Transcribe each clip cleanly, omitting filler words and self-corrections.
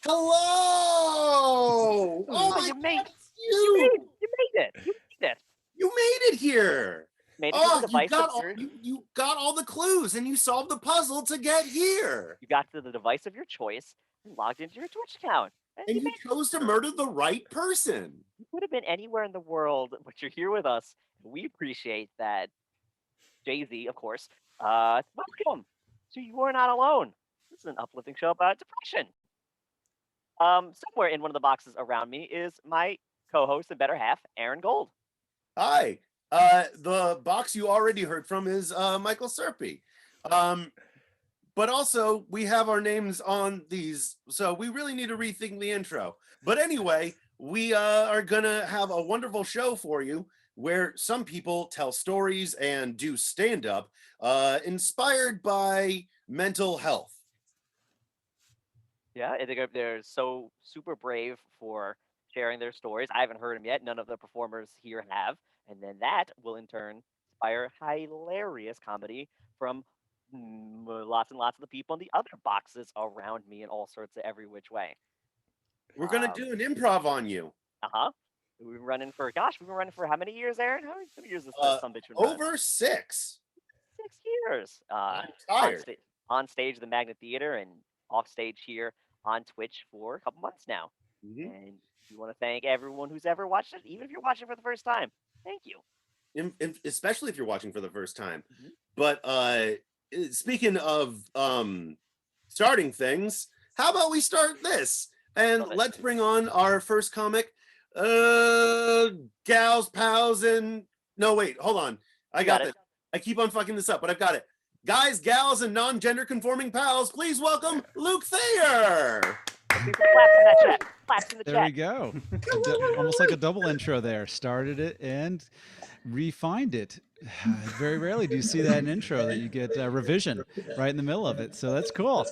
Hello! Oh my you God, made it's you! you made it. You made it. You made it here! Made it to the Oh, device of your you got all the clues and you solved the puzzle to get here. you got to the device of your choice and logged into your Twitch account. And And you chose to murder the right person. you could have been anywhere in the world, but you're here with us. We appreciate that. Jay-Z, of course. Welcome. So you are not alone. This is an uplifting show about depression. Somewhere in one of the boxes around me is my co-host and better half, Aaron Gold. Hi. The box you already heard from is Michael Serpy. But also, we have our names on these, so we really need to rethink the intro. But anyway, we are going to have a wonderful show for you where some people tell stories and do stand-up inspired by mental health. Yeah, they're so super brave for sharing their stories. I haven't heard them yet. None of the performers here have. And then that will in turn inspire hilarious comedy from lots and lots of the people in the other boxes around me in all sorts of every which way. We're going to do an improv on you. Uh-huh. We've been running for, how many years, Aaron? How many years has this some bitch been running? Over 6. 6 years. I'm tired. On stage, the Magnet Theater, and off stage here on Twitch for a couple months now. Mm-hmm. And we want to thank everyone who's ever watched it, even if you're watching for the first time. Thank you. Especially if you're watching for the first time. Mm-hmm. But speaking of starting things, how about we start this? And let's bring on our first comic, gals, pals, and no, wait, hold on. I got it. I keep on fucking this up, but I've got it. Guys, gals, and non-gender conforming pals, please welcome Luke Thayer. Claps in that chat. Claps in the there chat. we go. Almost like a double intro there. Started it and refined it. Very rarely do you see that in intro that you get a revision right in the middle of it. So that's cool.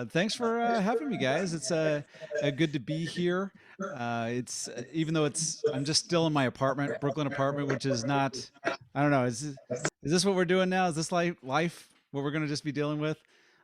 Thanks for having me, guys. It's good to be here. It's even though I'm just still in my apartment, Brooklyn apartment, which is not. I don't know. Is this what we're doing now? Is this life what we're gonna just be dealing with?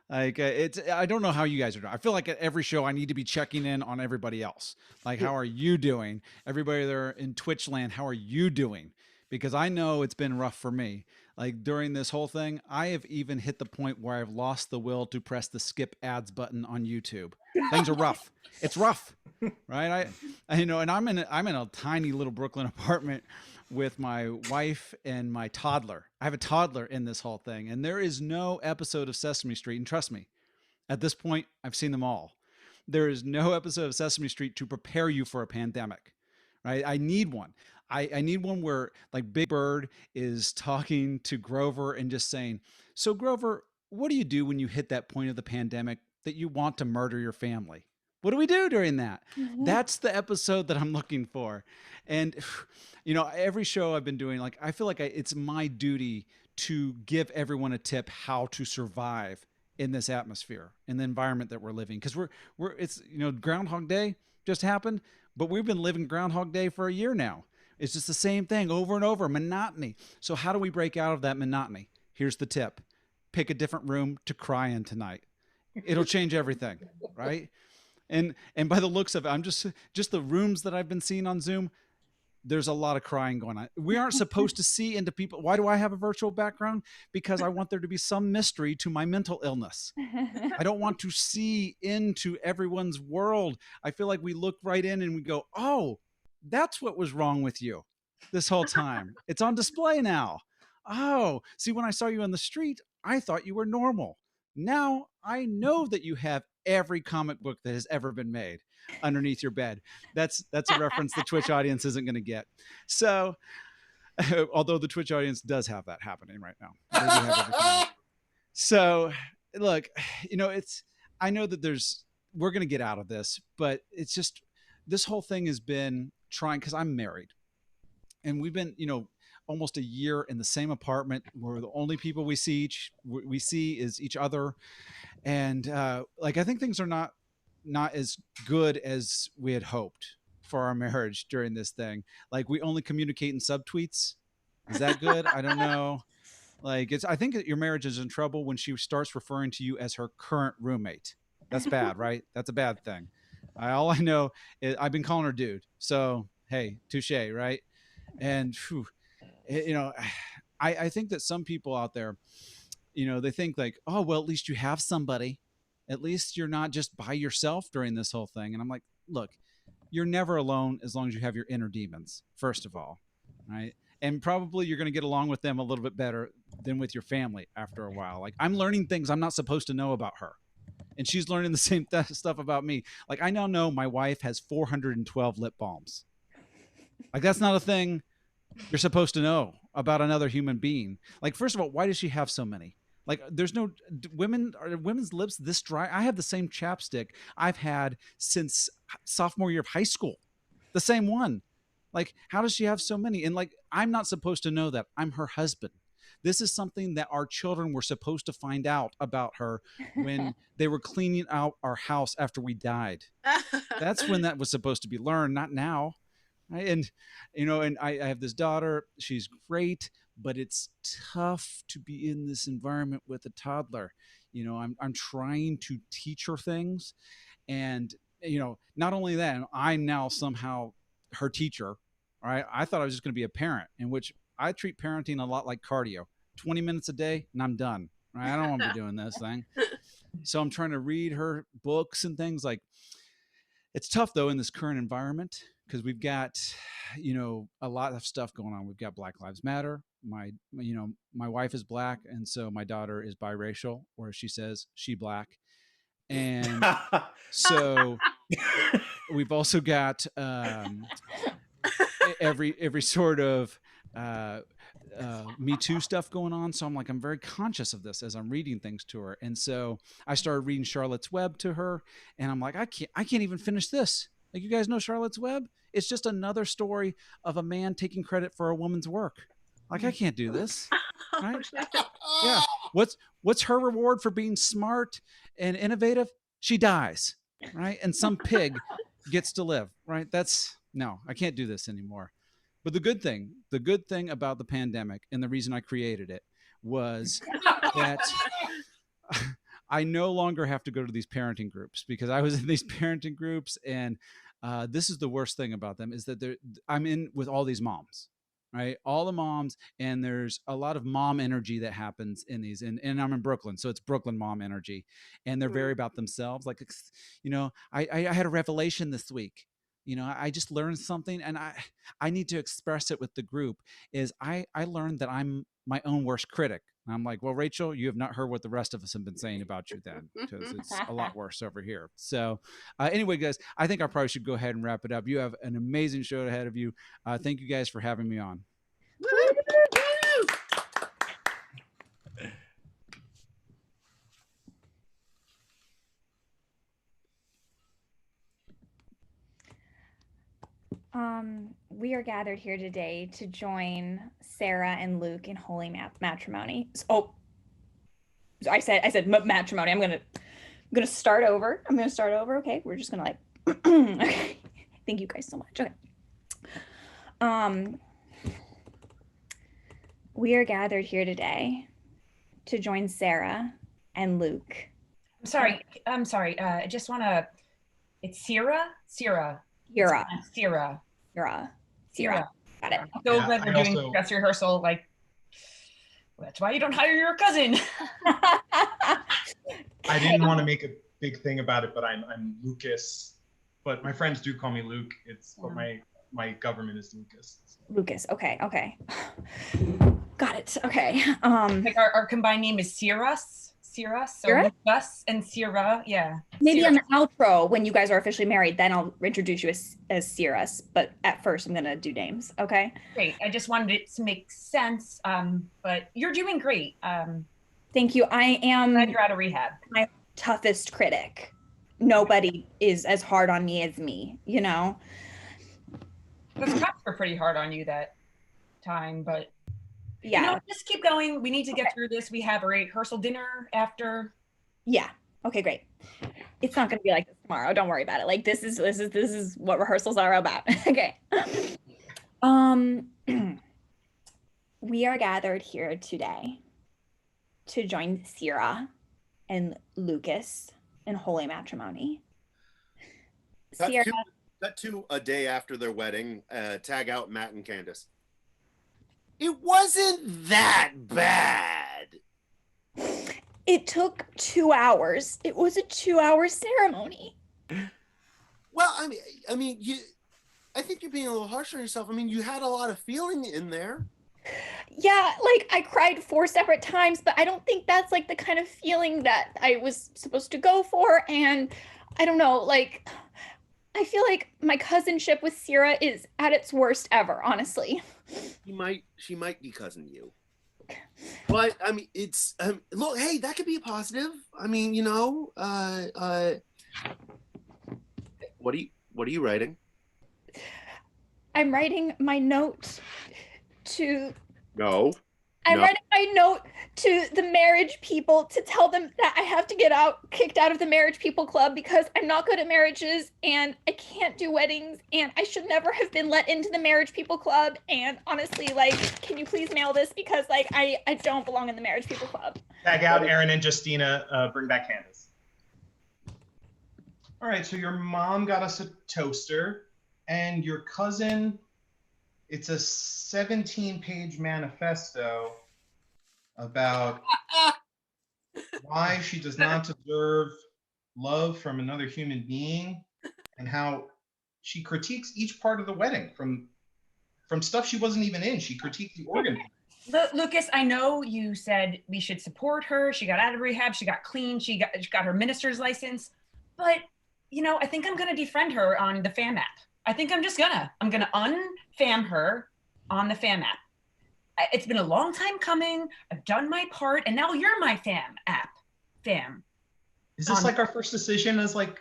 Like I don't know how you guys are doing. I feel like at every show I need to be checking in on everybody else. Like, how are you doing? Everybody there in Twitch land, how are you doing? Because I know it's been rough for me. Like during this whole thing, I have even hit the point where I've lost the will to press the skip ads button on YouTube. Things are rough. It's rough, right? I and I'm in a tiny little Brooklyn apartment with my wife and my toddler. I have a toddler in this whole thing, and there is no episode of Sesame Street. And trust me, at this point, I've seen them all. There is no episode of Sesame Street to prepare you for a pandemic, right? I need one. I need one where like Big Bird is talking to Grover and just saying, so Grover, what do you do when you hit that point of the pandemic that you want to murder your family? What do we do during that? Mm-hmm. That's the episode that I'm looking for. And, every show I've been doing, like, I feel like it's my duty to give everyone a tip how to survive in this atmosphere, in the environment that we're living. Because it's Groundhog Day just happened, but we've been living Groundhog Day for a year now. It's just the same thing over and over, monotony. So how do we break out of that monotony? Here's the tip. Pick a different room to cry in tonight. It'll change everything, right? And by the looks of it, I'm just the rooms that I've been seeing on Zoom, there's a lot of crying going on. We aren't supposed to see into people. Why do I have a virtual background? Because I want there to be some mystery to my mental illness. I don't want to see into everyone's world. I feel like we look right in and we go, oh, that's what was wrong with you this whole time. It's on display now. Oh, see, when I saw you on the street, I thought you were normal. Now I know that you have every comic book that has ever been made underneath your bed. That's a reference the Twitch audience isn't going to get. So, although the Twitch audience does have that happening right now. They do have everything. So, look, I know that we're going to get out of this, but it's just, this whole thing has been trying, because I'm married and we've been, almost a year in the same apartment. We're the only people we see is each other. And I think things are not as good as we had hoped for our marriage during this thing. Like, we only communicate in subtweets. Is that good? I don't know. I think that your marriage is in trouble when she starts referring to you as her current roommate. That's bad, right? That's a bad thing. All I know is I've been calling her dude. So hey, touche, right? And whew, you know, I think that some people out there, you know, they think like, oh well, at least you have somebody. At least you're not just by yourself during this whole thing. And I'm like, look, you're never alone as long as you have your inner demons, first of all, right? And probably you're going to get along with them a little bit better than with your family after a while. Like I'm learning things I'm not supposed to know about her, and she's learning the same stuff about me. Like I now know my wife has 412 lip balms. Like that's not a thing you're supposed to know about another human being. Like first of all, why does she have so many? Like there's no women's lips this dry. I have the same chapstick I've had since sophomore year of high school. The same one. Like how does she have so many? And like I'm not supposed to know that. I'm her husband. This is something that our children were supposed to find out about her when they were cleaning out our house after we died. That's when that was supposed to be learned, not now. Right? And you know, and I have this daughter. She's great, but it's tough to be in this environment with a toddler. You know, I'm trying to teach her things, and you know, not only that, I'm now somehow her teacher. All right, I thought I was just going to be a parent, in which I treat parenting a lot like cardio. 20 minutes a day, and I'm done. Right? I don't want to be doing this thing. So I'm trying to read her books and things like. It's tough though in this current environment because we've got, you know, a lot of stuff going on. We've got Black Lives Matter. My wife is black, and so my daughter is biracial, or she says she black, and so we've also got every sort of Me Too stuff going on. So I'm like, I'm very conscious of this as I'm reading things to her. And so I started reading Charlotte's Web to her, and I'm like, I can't even finish this. Like, you guys know Charlotte's Web? It's just another story of a man taking credit for a woman's work. Like, I can't do this. Right? Yeah. What's her reward for being smart and innovative? She dies. Right? And some pig gets to live. Right? No, I can't do this anymore. But the good thing about the pandemic and the reason I created it was that I no longer have to go to these parenting groups, because I was in these parenting groups, and this is the worst thing about them, is that I'm in with all these moms, right? All the moms, and there's a lot of mom energy that happens in these, and I'm in Brooklyn, so it's Brooklyn mom energy, and they're very about themselves. Like, you know, I had a revelation this week. You know, I just learned something, and I need to express it with the group. Is I learned that I'm my own worst critic. And I'm like, well, Rachel, you have not heard what the rest of us have been saying about you then, because it's a lot worse over here. So anyway, guys, I think I probably should go ahead and wrap it up. You have an amazing show ahead of you. Thank you guys for having me on. We are gathered here today to join Sarah and Luke in holy matrimony. I said matrimony. I'm gonna start over. Okay, we're just gonna like. Okay. Thank you guys so much. Okay. We are gathered here today to join Sarah and Luke. I'm sorry. I just want to. It's Sierra. Yura. Got it. So glad we're doing dress rehearsal. Like, that's why you don't hire your cousin. I didn't want to make a big thing about it, but I'm Lucas. But my friends do call me Luke. But my government is Lucas. Lucas. Okay. Got it. Okay. Like our combined name is Sierra. So Lucas and Sierra. Yeah. Maybe on the outro, when you guys are officially married, then I'll introduce you as Sierra. But at first, I'm gonna do names. Okay. Great. I just wanted it to make sense. But you're doing great. Thank you. I am. Glad you're out of rehab. My toughest critic. Nobody is as hard on me as me. You know. Those cops were pretty hard on you that time, but. Yeah. You know, just keep going. We need to get through this. We have a rehearsal dinner after. Yeah. Okay, great. It's not going to be like this tomorrow. Don't worry about it. Like this is what rehearsals are about. Okay. We are gathered here today to join Sierra and Lucas in holy matrimony. Sierra. Cut to a day after their wedding. Tag out Matt and Candace. It wasn't that bad. It took 2 hours. It was a 2-hour ceremony. Well, I mean, I think you're being a little harsh on yourself. I mean, you had a lot of feeling in there. Yeah, like I cried 4 separate times, but I don't think that's like the kind of feeling that I was supposed to go for. And I don't know, like I feel like my cousinship with Sierra is at its worst ever, honestly. She might be cousin you. But I mean, it's look, hey, that could be a positive. I mean, you know, what are you writing? I'm writing my note to No. I'm writing my note to the marriage people to tell them that I have to get kicked out of the marriage people club because I'm not good at marriages and I can't do weddings and I should never have been let into the marriage people club. And honestly, like, can you please mail this because like I don't belong in the marriage people club. Tag out Aaron and Justina. Bring back Candace. All right, so your mom got us a toaster, and your cousin, it's a 17-page manifesto about why she does not deserve love from another human being, and how she critiques each part of the wedding from stuff she wasn't even in. She critiqued the organ. Lucas, I know you said we should support her. She got out of rehab. She got clean. She got her minister's license. But, you know, I think I'm going to defriend her on the fam app. I think I'm going to unfam her on the fam app. It's been a long time coming. I've done my part. And now you're my fam. Is this like our first decision as like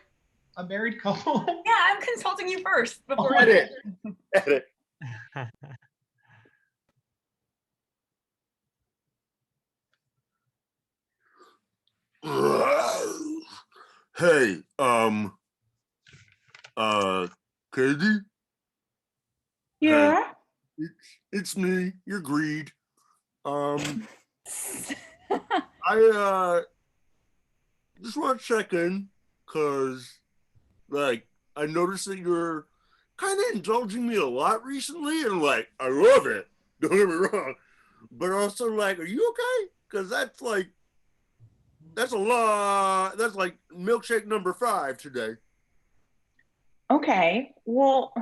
a married couple? Yeah, I'm consulting you first before Edit. Hey, Katie? Yeah. Hey, it's me, your greed. I just want to check in because, like, I noticed that you're kind of indulging me a lot recently, and like, I love it. Don't get me wrong, but also like, are you okay? Because that's a lot. That's like milkshake number 5 today. Okay. Well,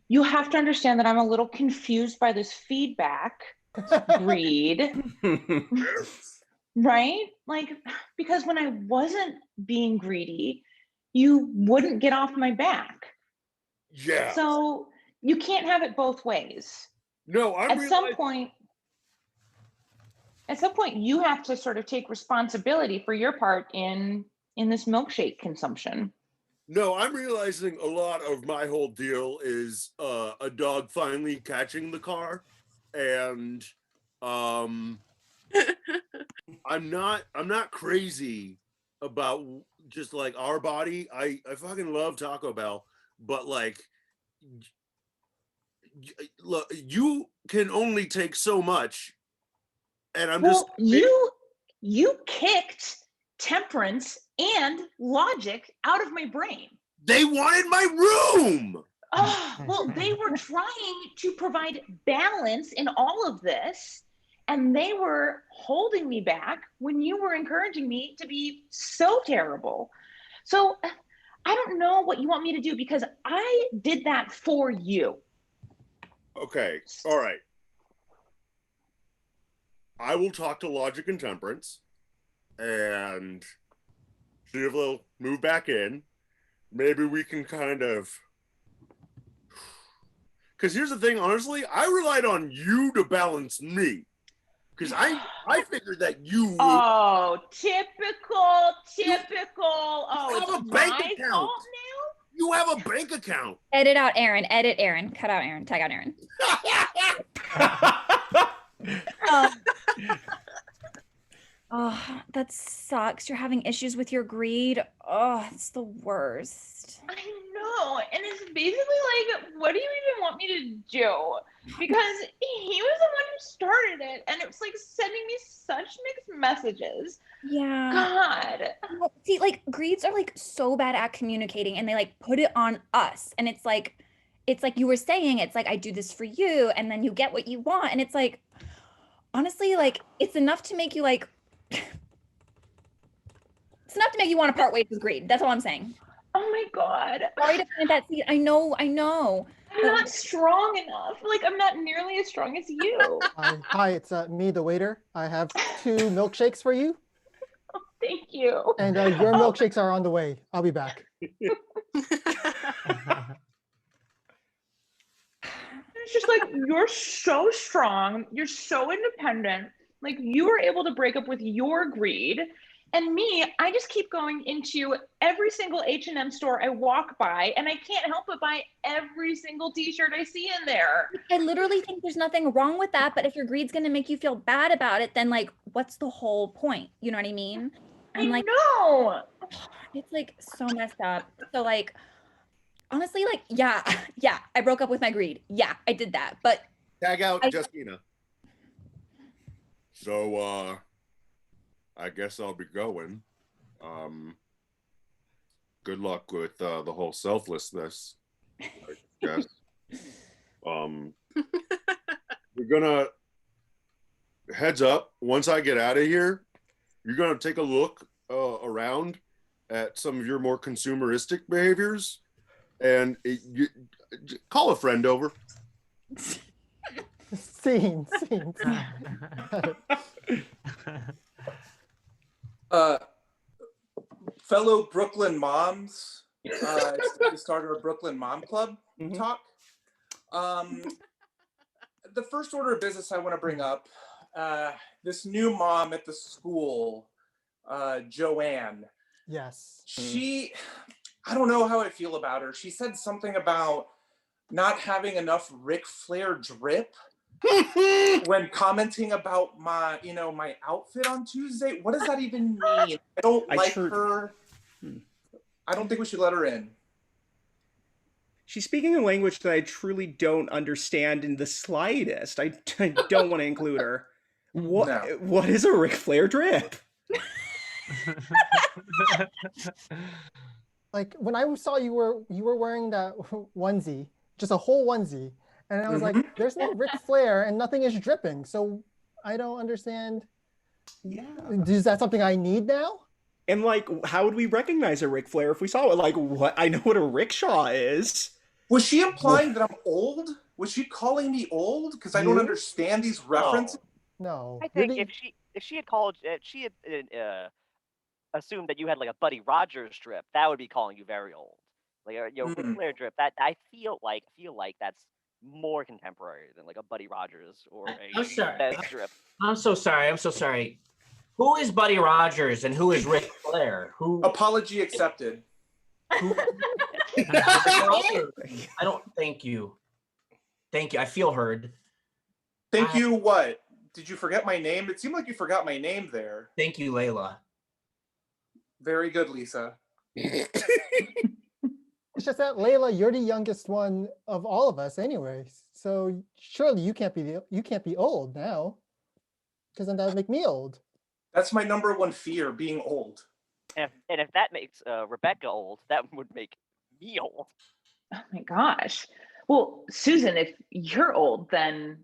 you have to understand that I'm a little confused by this feedback. Greed. Right? Like, because when I wasn't being greedy, you wouldn't get off my back. Yeah. So you can't have it both ways. No, At some point, you have to sort of take responsibility for your part in this milkshake consumption. No, I'm realizing a lot of my whole deal is a dog finally catching the car, and I'm not crazy about just like our body. I fucking love Taco Bell, but like, look, you can only take so much, and you kicked temperance and logic out of my brain. They wanted my room. Oh, well, they were trying to provide balance in all of this, and they were holding me back when you were encouraging me to be so terrible. So I don't know what you want me to do because I did that for you. Okay, all right. I will talk to Logic and Temperance and see if they'll move back in. Maybe we can kind of... Because here's the thing, honestly, I relied on you to balance me. Because I figured that you... Oh, typical. Oh, have a it's bank my account. fault now? You have a bank account. Edit out Aaron. Edit Aaron. Cut out Aaron. Tag out Aaron. that sucks. You're having issues with your greed. Oh, it's the worst. I know. And it's basically like, what do you even want me to do? Because he was the one who started it, and it was like sending me such mixed messages. Yeah. God. Well, see, like greeds are like so bad at communicating, and they like put it on us. And it's like you were saying, it's like I do this for you, and then you get what you want. And it's like, honestly, like it's enough to make you like it's enough to make you want to part ways with greed. That's all I'm saying. Oh my God. Sorry to plant that seed. I know. I'm not strong enough. Like, I'm not nearly as strong as you. Hi, it's me, the waiter. I have 2 milkshakes for you, Thank you. and your milkshakes are on the way. I'll be back. It's just like, you're so strong. You're so independent. Like, you were able to break up with your greed. And me, I just keep going into every single H&M store I walk by, and I can't help but buy every single t-shirt I see in there. I literally think there's nothing wrong with that, but if your greed's gonna make you feel bad about it, then like, what's the whole point? You know what I mean? I like, know. it's like so messed up. So like, honestly, like, yeah, I broke up with my greed. Yeah, I did that, but Tag out Justina. So, I guess I'll be going. Good luck with the whole selflessness, I guess. We're gonna, heads up, once I get out of here, you're gonna take a look around at some of your more consumeristic behaviors, and call a friend over. Scene. Fellow Brooklyn moms, the starter of Brooklyn Mom Club talk. The first order of business I want to bring up, this new mom at the school, Joanne. Yes. I don't know how I feel about her. She said something about not having enough Ric Flair drip when commenting about my outfit on Tuesday. What does that even mean? I don't like her. I don't think we should let her in. She's speaking a language that I truly don't understand in the slightest. I don't want to include her. What is a Ric Flair drip? Like when I saw you were wearing that onesie, just a whole onesie, and I was like, "There's no Ric Flair, and nothing is dripping." So I don't understand. Yeah, is that something I need now? And like, how would we recognize a Ric Flair if we saw it? Like, what? I know what a rickshaw is. Was she implying that I'm old? Was she calling me old? Because I don't understand these references. No. I think if she had called, assumed that you had like a Buddy Rogers drip, that would be calling you very old. Like your Ric Flair drip. That I feel like that's more contemporary than like a Buddy Rogers or a Bez drip. I'm so sorry. Who is Buddy Rogers and who is Ric Flair? Who? Apology accepted. I don't. Thank you. I feel heard. Thank you. What? Did you forget my name? It seemed like you forgot my name there. Thank you, Layla. Very good, Lisa. It's just that Layla, you're the youngest one of all of us, anyway. So surely you can't be old now, because then that would make me old. That's my number one fear: being old. And if that makes Rebecca old, that would make me old. Oh my gosh. Well, Susan, if you're old, then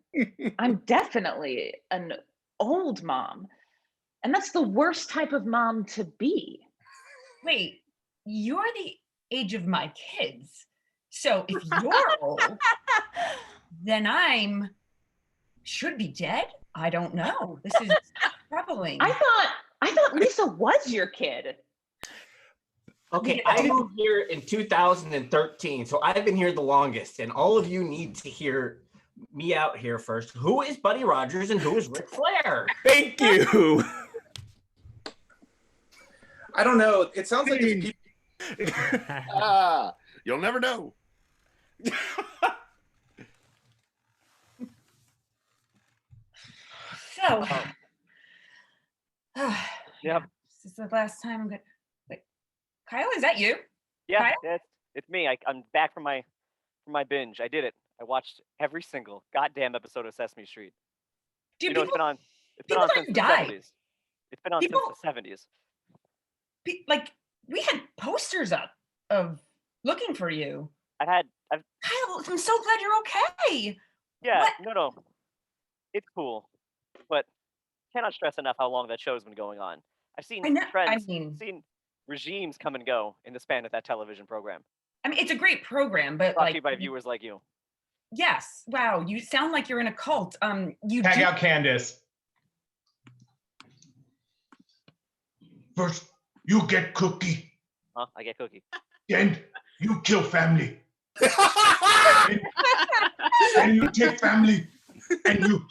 I'm definitely an old mom. And that's the worst type of mom to be. Wait, you're the age of my kids. So if you're old, then should be dead? I don't know. This is troubling. I thought Lisa was your kid. Okay, I moved here in 2013, so I've been here the longest, and all of you need to hear me out here first. Who is Buddy Rogers and who is Ric Flair? Thank you. I don't know. It sounds like these people. You'll never know. So, Yep. This is the last time I'm gonna. Wait, Kyle, is that you? Yeah, Kyle? it's me. I'm back from my binge. I did it. I watched every single goddamn episode of Sesame Street. Dude, You know, it's been on thought since you the died. 70s. It's been on People- since the 70s. Like we had posters up of looking for you. I've Kyle, I'm so glad you're okay. yeah, What? no. It's cool. But cannot stress enough how long that show's been going on. I've seen trends, seen regimes come and go in the span of that television program. I mean, it's a great program, but Brought to like you by viewers like you. yes, wow, you sound like you're in a cult. You Tag do- out Candace. First, you get cookie, Huh? I get cookie. then you kill family. Then you take family and you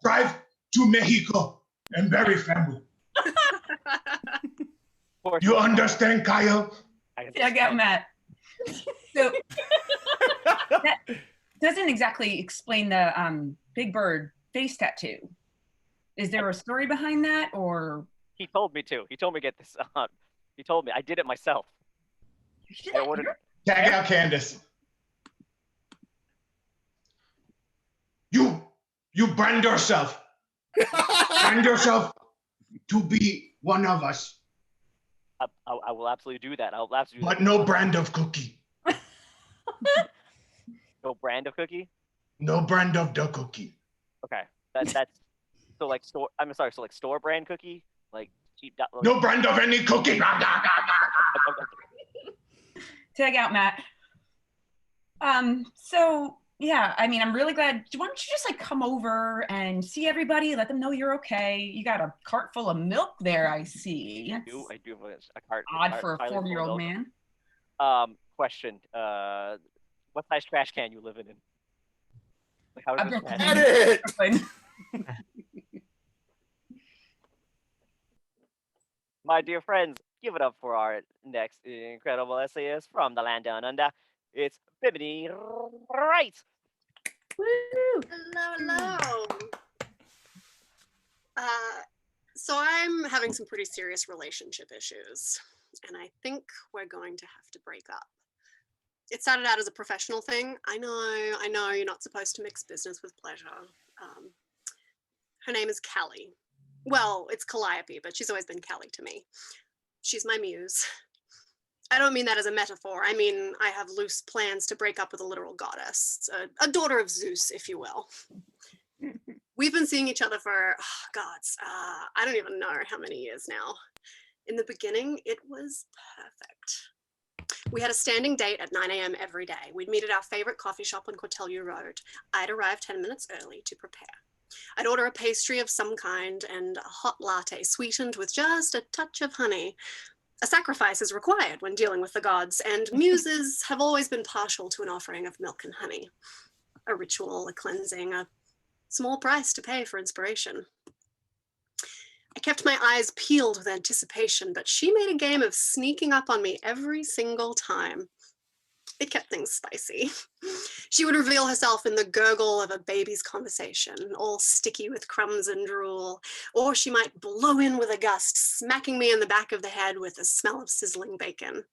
drive to Mexico and bury family. You understand, Kyle? Yeah, I got Matt. So that doesn't exactly explain the Big Bird face tattoo. Is there a story behind that, or He told me to. He told me to get this. He told me. I did it myself. I ordered. Tag out Candace. You brand yourself. Brand yourself to be one of us, I will absolutely do that. I'll absolutely. but no brand of cookie. No brand of cookie. No brand of the cookie. Okay, that's so like store. I'm sorry. So like store brand cookie, like cheap. Like, No brand of any cookie. tag out Matt? So yeah, I mean, I'm really glad. Why don't you just like come over and see everybody, let them know you're okay. You got a cart full of milk there, I see. I do have a cart. Odd for a highly full of 40-year-old milk. man. Question. What size trash can you live in? Like how A is this Brooklyn. trash? Brooklyn. My dear friends, give it up for our next incredible essayist from the land down under. It's Bimini Wright. Woo! Hello. So I'm having some pretty serious relationship issues, and I think we're going to have to break up. It started out as a professional thing. I know you're not supposed to mix business with pleasure. Her name is Callie. Well, it's Calliope, but she's always been Callie to me. She's my muse. I don't mean that as a metaphor. I mean, I have loose plans to break up with a literal goddess, a daughter of Zeus, if you will. We've been seeing each other for, I don't even know how many years now. In the beginning, it was perfect. We had a standing date at 9 a.m. every day. We'd meet at our favorite coffee shop on Cortelyou Road. I'd arrive 10 minutes early to prepare. I'd order a pastry of some kind and a hot latte sweetened with just a touch of honey. A sacrifice is required when dealing with the gods, and muses have always been partial to an offering of milk and honey. A ritual, a cleansing, a small price to pay for inspiration. I kept my eyes peeled with anticipation, but she made a game of sneaking up on me every single time. It kept things spicy. She would reveal herself in the gurgle of a baby's conversation, all sticky with crumbs and drool, or she might blow in with a gust, smacking me in the back of the head with the smell of sizzling bacon.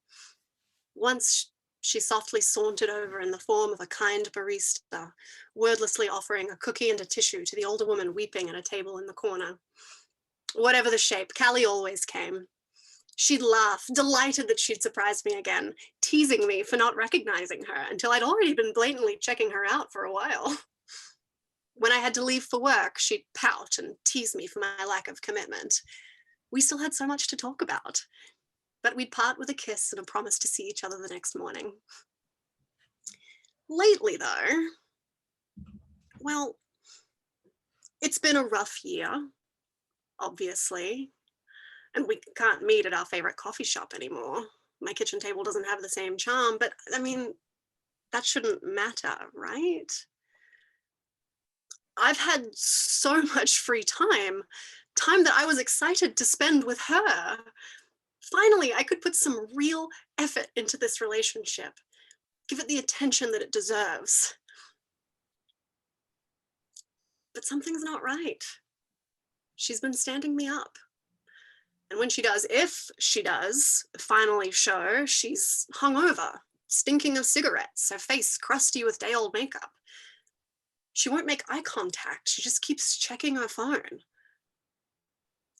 Once she softly sauntered over in the form of a kind barista, wordlessly offering a cookie and a tissue to the older woman weeping at a table in the corner. Whatever the shape, Callie always came. She'd laugh, delighted that she'd surprised me again, teasing me for not recognizing her until I'd already been blatantly checking her out for a while. When I had to leave for work, she'd pout and tease me for my lack of commitment. We still had so much to talk about, but we'd part with a kiss and a promise to see each other the next morning. Lately, though, well, it's been a rough year, obviously. And we can't meet at our favorite coffee shop anymore. My kitchen table doesn't have the same charm, but I mean, that shouldn't matter, right? I've had so much free time that I was excited to spend with her. Finally, I could put some real effort into this relationship, give it the attention that it deserves. But something's not right. She's been standing me up. And when she does, if she does finally show, she's hungover, stinking of cigarettes, her face crusty with day-old makeup. She won't make eye contact. She just keeps checking her phone.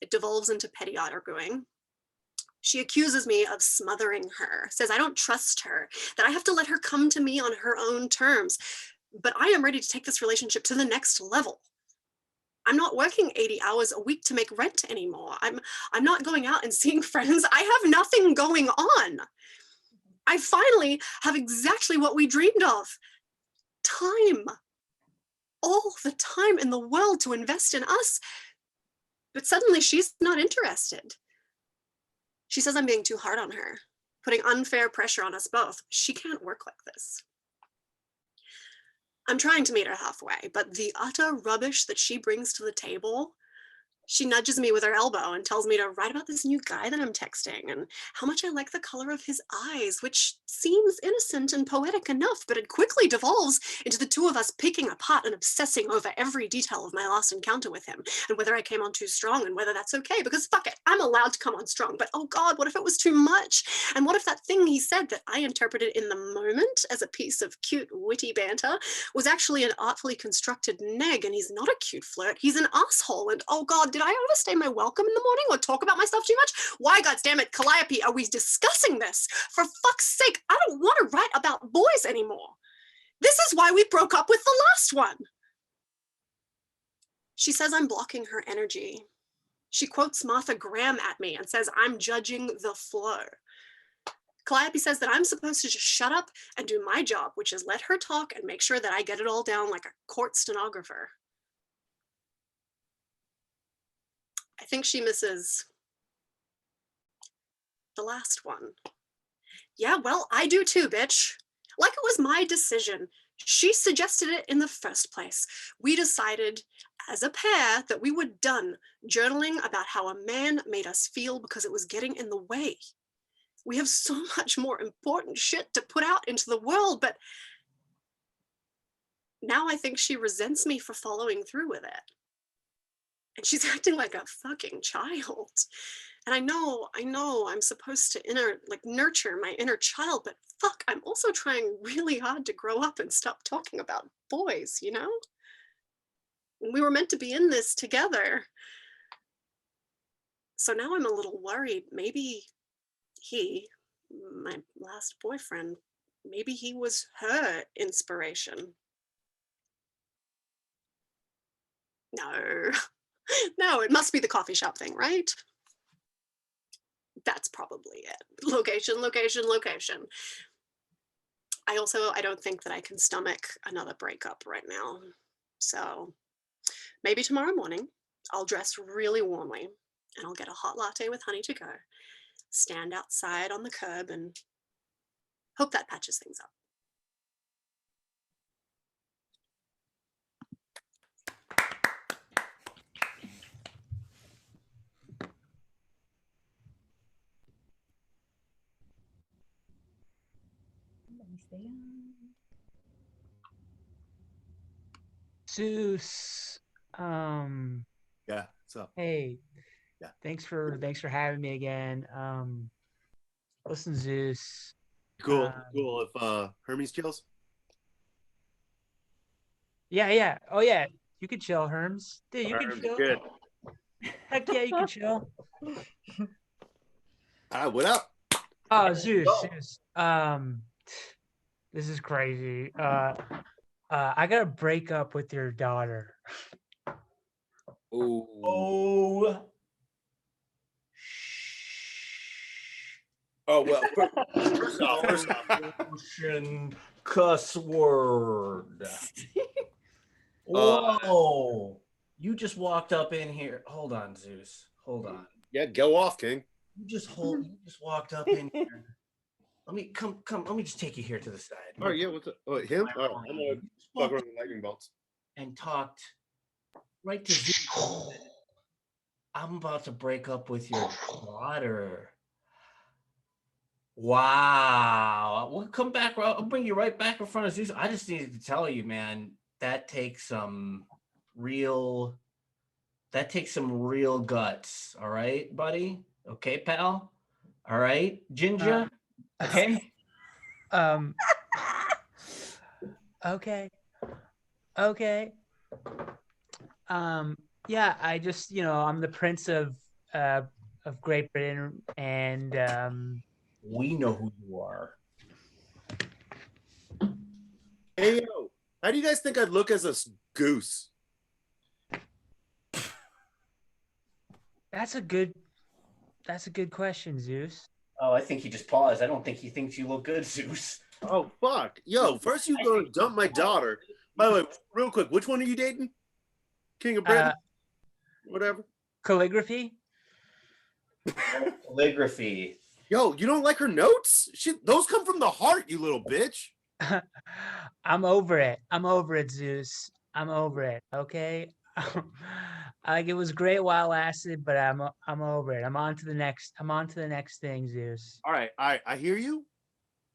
It devolves into petty arguing. She accuses me of smothering her, says I don't trust her, that I have to let her come to me on her own terms. But I am ready to take this relationship to the next level. I'm not working 80 hours a week to make rent anymore. I'm not going out and seeing friends. I have nothing going on. I finally have exactly what we dreamed of. Time. All the time in the world to invest in us. But suddenly she's not interested. She says I'm being too hard on her, putting unfair pressure on us both. She can't work like this. I'm trying to meet her halfway, but the utter rubbish that she brings to the table, she nudges me with her elbow and tells me to write about this new guy that I'm texting and how much I like the color of his eyes, which seems innocent and poetic enough, but it quickly devolves into the two of us picking apart and obsessing over every detail of my last encounter with him and whether I came on too strong and whether that's okay, because fuck it, I'm allowed to come on strong, but oh God, what if it was too much? And what if that thing he said that I interpreted in the moment as a piece of cute, witty banter was actually an artfully constructed neg and he's not a cute flirt, he's an asshole, and oh God, did I overstay my welcome in the morning or talk about myself too much? Why, goddammit, Calliope, are we discussing this? For fuck's sake, I don't want to write about boys anymore. This is why we broke up with the last one. She says I'm blocking her energy. She quotes Martha Graham at me and says I'm judging the flow. Calliope says that I'm supposed to just shut up and do my job, which is let her talk and make sure that I get it all down like a court stenographer. I think she misses the last one. Yeah, well, I do too, bitch. Like it was my decision. She suggested it in the first place. We decided as a pair that we were done journaling about how a man made us feel because it was getting in the way. We have so much more important shit to put out into the world, but now I think she resents me for following through with it. And she's acting like a fucking child. And I know I'm supposed to nurture my inner child, but fuck, I'm also trying really hard to grow up and stop talking about boys, you know? We were meant to be in this together. So now I'm a little worried. Maybe he, my last boyfriend, maybe he was her inspiration. No, it must be the coffee shop thing, right? That's probably it. Location. I don't think that I can stomach another breakup right now. So maybe tomorrow morning, I'll dress really warmly and I'll get a hot latte with honey to go, stand outside on the curb and hope that patches things up. Zeus, Yeah, so hey, yeah, thanks for having me again. Listen, Zeus. cool. If Hermes chills. Yeah. Oh yeah, you can chill, Herms. Dude, you can Herms, chill. good. Heck yeah, you can chill. What up? Oh, Zeus. This is crazy. I gotta break up with your daughter. Oh. Oh well. First off. Ocean cuss word. Whoa! You just walked up in here. Hold on, Zeus. Hold on. Yeah, go off, King. You just walked up in here. Let me come. Let me just take you here to the side. Oh yeah, what's up? Oh, him? Oh, I'm gonna fuck around the lightning bolts. And talked right to Zeus. I'm about to break up with your daughter. Wow. We'll come back. I'll bring you right back in front of Zeus. I just needed to tell you, man, that takes some real That takes some real guts. All right, buddy. Okay, pal. All right, Ginger. Okay. Okay. Okay. Yeah, I just, I'm the Prince of Great Britain, and we know who you are. Hey, yo, how do you guys think I'd look as a goose? that's a good question, Zeus. Oh, I think he just paused. I don't think he thinks you look good, Zeus. Oh, fuck. Yo, first you go and dump my daughter. By the way, real quick, which one are you dating? King of Britain? Whatever. Calligraphy? Calligraphy. Yo, you don't like her notes? Those come from the heart, you little bitch. I'm over it. I'm over it, Zeus. I'm over it. Okay. Like, it was great while it lasted, but I'm over it. I'm on to the next thing, Zeus. All right, I hear you,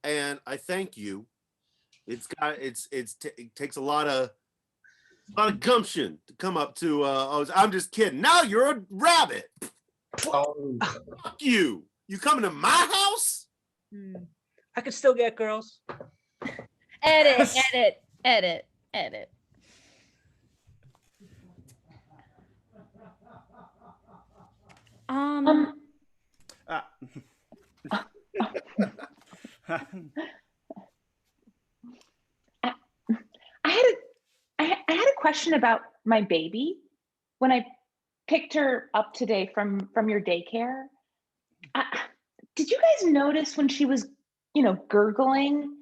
and I thank you. It takes a lot of gumption to come up to. I'm just kidding. Now you're a rabbit. Oh. Fuck you. You coming to my house? I could still get girls. Edit. I had a question about my baby. When I picked her up today from your daycare, did you guys notice when she was, gurgling,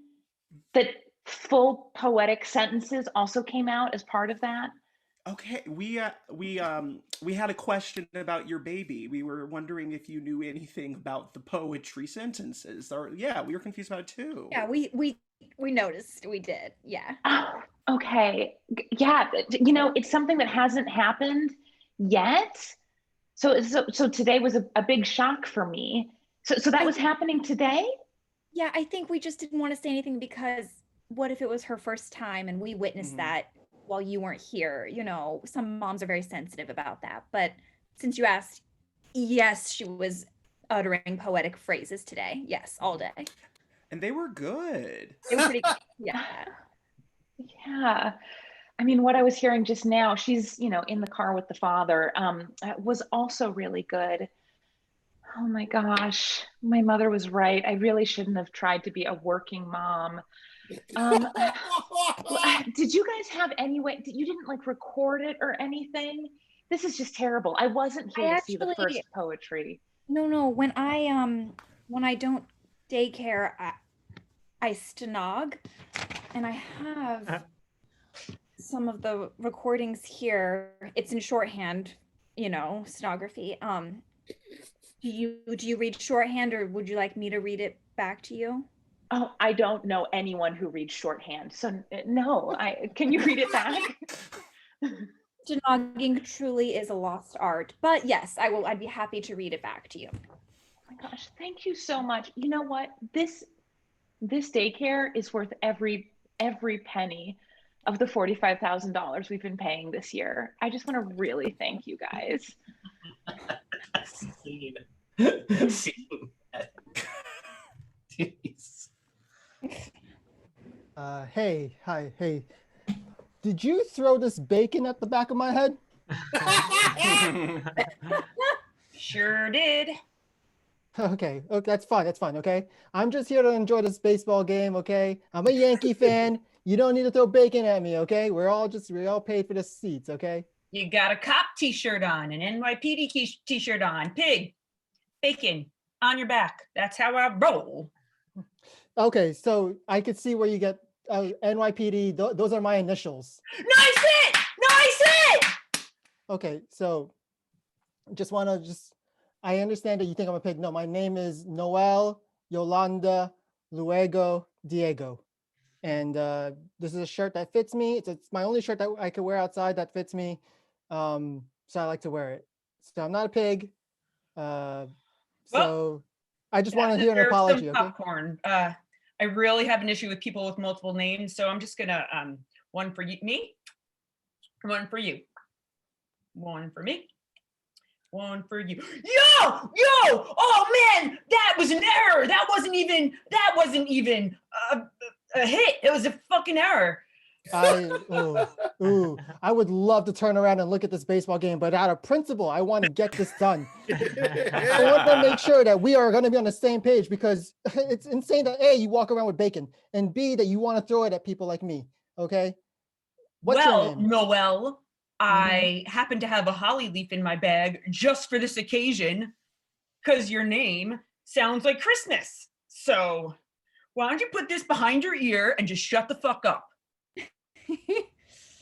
that full poetic sentences also came out as part of that? Okay, we had a question about your baby. We were wondering if you knew anything about the poetry sentences. Or yeah, we were confused about it too. Yeah, we noticed. We did. Yeah. Oh, okay. Yeah, it's something that hasn't happened yet. So today was a big shock for me. So that was happening today? Yeah, I think we just didn't want to say anything because what if it was her first time and we witnessed that while you weren't here? Some moms are very sensitive about that. But since you asked, yes, she was uttering poetic phrases today. Yes, all day. And they were good. They were pretty good. Yeah. Yeah. I mean, what I was hearing just now, she's, in the car with the father, was also really good. Oh my gosh, my mother was right. I really shouldn't have tried to be a working mom. Did you guys have any way? You didn't record it or anything? This is just terrible. I wasn't here to see the first poetry. No. When I don't daycare, I stenog, and I have some of the recordings here. It's in shorthand, stenography. Do you read shorthand, or would you like me to read it back to you? Oh, I don't know anyone who reads shorthand, so no. Can you read it back? Stenogging truly is a lost art, but yes, I will. I'd be happy to read it back to you. Oh my gosh, thank you so much. You know what? This daycare is worth every penny of the $45,000 we've been paying this year. I just want to really thank you guys. Scene. Jeez. Hey. Did you throw this bacon at the back of my head? Sure did. Okay, that's fine, okay? I'm just here to enjoy this baseball game, okay? I'm a Yankee fan. You don't need to throw bacon at me, okay? We're all paid for the seats, okay? You got a cop t-shirt on, an NYPD t-shirt on, pig, bacon on your back. That's how I roll. Okay, so I could see where you get NYPD. Those are my initials. Nice hit! Okay, so I understand that you think I'm a pig. No, my name is Noel Yolanda Luego Diego. And this is a shirt that fits me. It's my only shirt that I could wear outside that fits me. So I like to wear it. So I'm not a pig. So I just want to hear an apology. Okay? Popcorn. I really have an issue with people with multiple names, so I'm just gonna one for me, one for you, one for me. One for you. Yo! Oh man, that was an error. That wasn't even a hit. It was a fucking error. I would love to turn around and look at this baseball game, but out of principle, I want to get this done. I want to make sure that we are going to be on the same page, because it's insane that A, you walk around with bacon, and B, that you want to throw it at people like me. Okay. What's your name? Noel, I happen to have a holly leaf in my bag just for this occasion, because your name sounds like Christmas. So why don't you put this behind your ear and just shut the fuck up?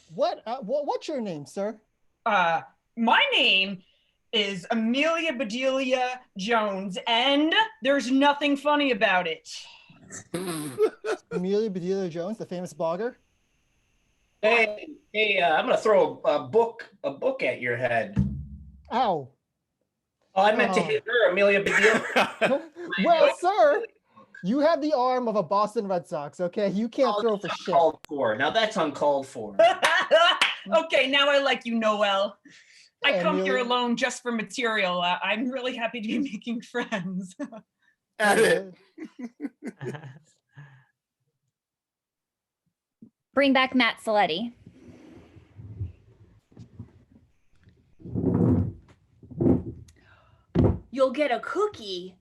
What's your name, sir? My name is Amelia Bedelia Jones, and there's nothing funny about it. Amelia Bedelia Jones, the famous blogger? Hey, I'm gonna throw a book at your head. Ow. Oh, I meant to hit her, Amelia Bedelia. Well, sir, you have the arm of a Boston Red Sox, okay? You can't throw for shit. Uncalled for. Now that's uncalled for. Okay, now I like you, Noel. I Hey, come here Amelia. alone just for material. I'm really happy to be making friends. At it. Bring back Matt Selitti. You'll get a cookie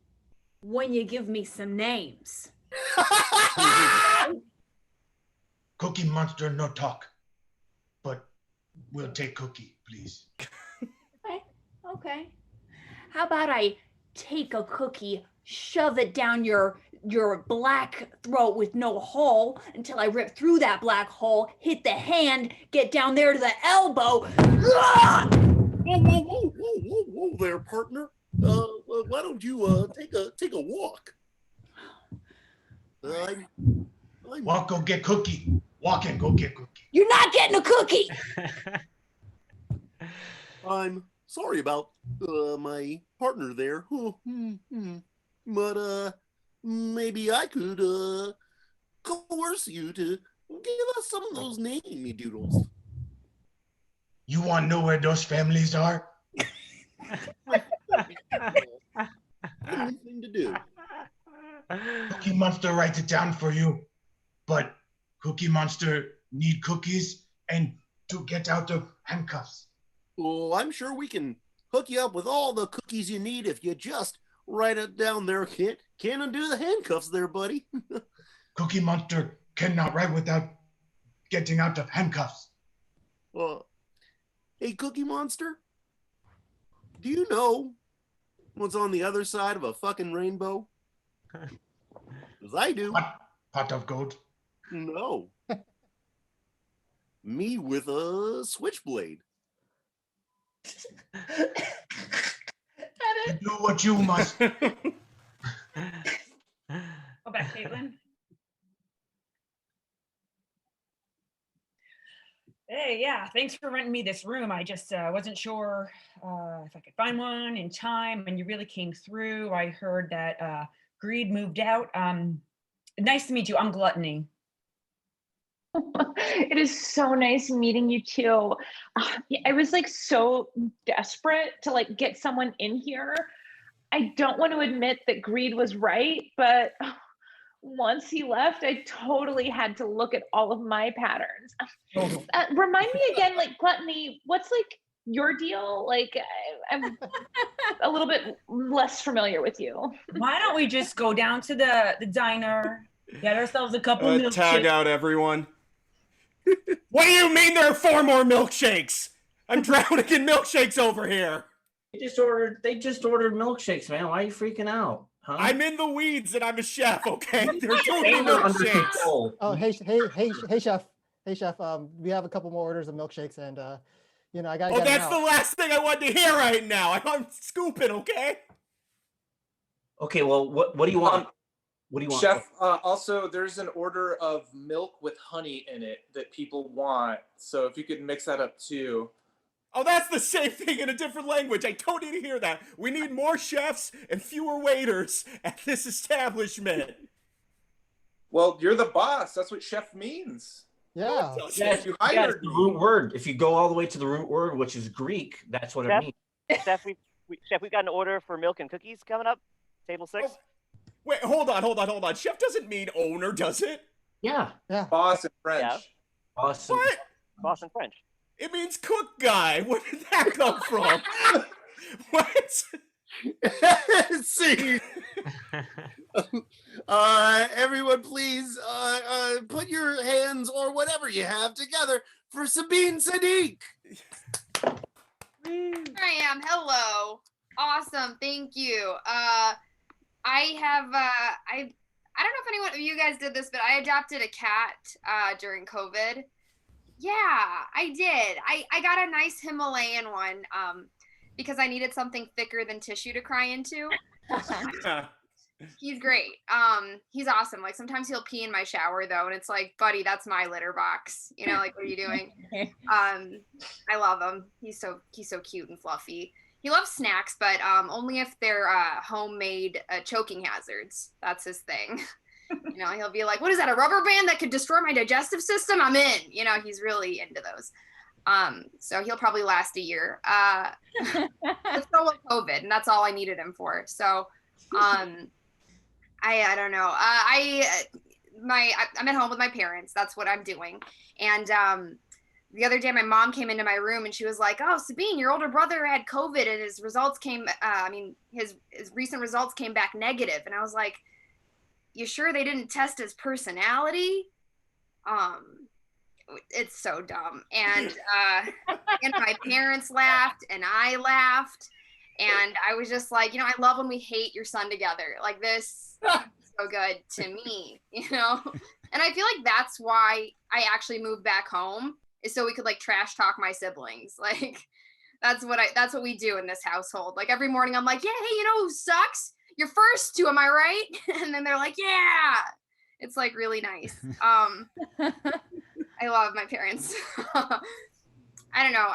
when you give me some names. Cookie Monster, no talk. But we'll take Cookie, please. Okay. How about I take a cookie, shove it down your black throat with no hole until I rip through that black hole, hit the hand, get down there to the elbow. Ah! Whoa there, partner. Why don't you take a walk? Walk, go get Cookie. Walk and go get Cookie. You're not getting a cookie. I'm sorry about my partner there. But maybe I could coerce you to give us some of those name doodles. You want to know where those families are? Anything to do. Cookie Monster writes it down for you. But Cookie Monster need cookies and to get out of handcuffs. Well, I'm sure we can hook you up with all the cookies you need if you just write it down there. Can't undo the handcuffs there, buddy. Cookie Monster cannot write without getting out of handcuffs. Hey, Cookie Monster, do you know what's on the other side of a fucking rainbow? Because I do. Pot of gold? No. Me with a switchblade. Do what you must. Go back, Caitlin. Hey, yeah, thanks for renting me this room. I just wasn't sure if I could find one in time, and you really came through. I heard that Greed moved out. Nice to meet you. I'm Gluttony. It is so nice meeting you too. I was like so desperate to like get someone in here. I don't want to admit that Greed was right, but once he left, I totally had to look at all of my patterns. Remind me again, like Gluttony, what's like your deal? Like I'm a little bit less familiar with you. Why don't we just go down to the diner, get ourselves a couple milkshakes? Tag out everyone. What do you mean there are 4 more milkshakes? I'm drowning in milkshakes over here. They just ordered milkshakes, man. Why are you freaking out? Huh? I'm in the weeds and I'm a chef, okay? They're doing milkshakes. Oh, hey, chef. Hey, chef. We have a couple more orders of milkshakes, and I gotta. Oh, get 'em that's out. the last thing I wanted to hear right now. I'm scooping, okay? Okay, well, what do you want? What do you want? Chef, also, there's an order of milk with honey in it that people want. So if you could mix that up too. Oh, that's the same thing in a different language. I don't need to hear that. We need more chefs and fewer waiters at this establishment. Well, you're the boss. That's what chef means. Yeah. Yes, hired the root word. If you go all the way to the root word, which is Greek, that's what it means. Steph, Chef, we got an order for milk and cookies coming up. Table 6. Oh, wait, hold on. Chef doesn't mean owner, does it? Yeah. Yeah. Boss in French. Yeah. Awesome. What? Boss in French. It means cook guy. Where did that come from? What? See, everyone, please put your hands or whatever you have together for Sabeen Sadiq. I am. Hello. Awesome. Thank you. I have I don't know if anyone of you guys did this, but I adopted a cat during COVID. Yeah, I did. I got a nice Himalayan one because I needed something thicker than tissue to cry into. He's great. He's awesome. Like sometimes he'll pee in my shower though, and it's like, buddy, that's my litter box. You know, like what are you doing? I love him. He's so cute and fluffy. He loves snacks, but only if they're homemade choking hazards. That's his thing. You know, he'll be like, what is that, a rubber band that could destroy my digestive system? I'm in. You know, he's really into those. So he'll probably last a year. Let's go with COVID, and that's all I needed him for. So I don't know. I'm at home with my parents. That's what I'm doing. And the other day, my mom came into my room and she was like, "Oh, Sabeen, your older brother had COVID and his results came. His recent results came back negative." And I was like, "You sure they didn't test his personality?" It's so dumb. And my parents laughed and I laughed. And I was just like, you know, I love when we hate your son together. Like this is so good to me, you know? And I feel like that's why I actually moved back home, is so we could like trash talk my siblings. Like that's what we do in this household. Like every morning I'm like, yeah, hey, you know who sucks? Your first two, am I right? And then they're like, yeah. It's like really nice. I love my parents. I don't know.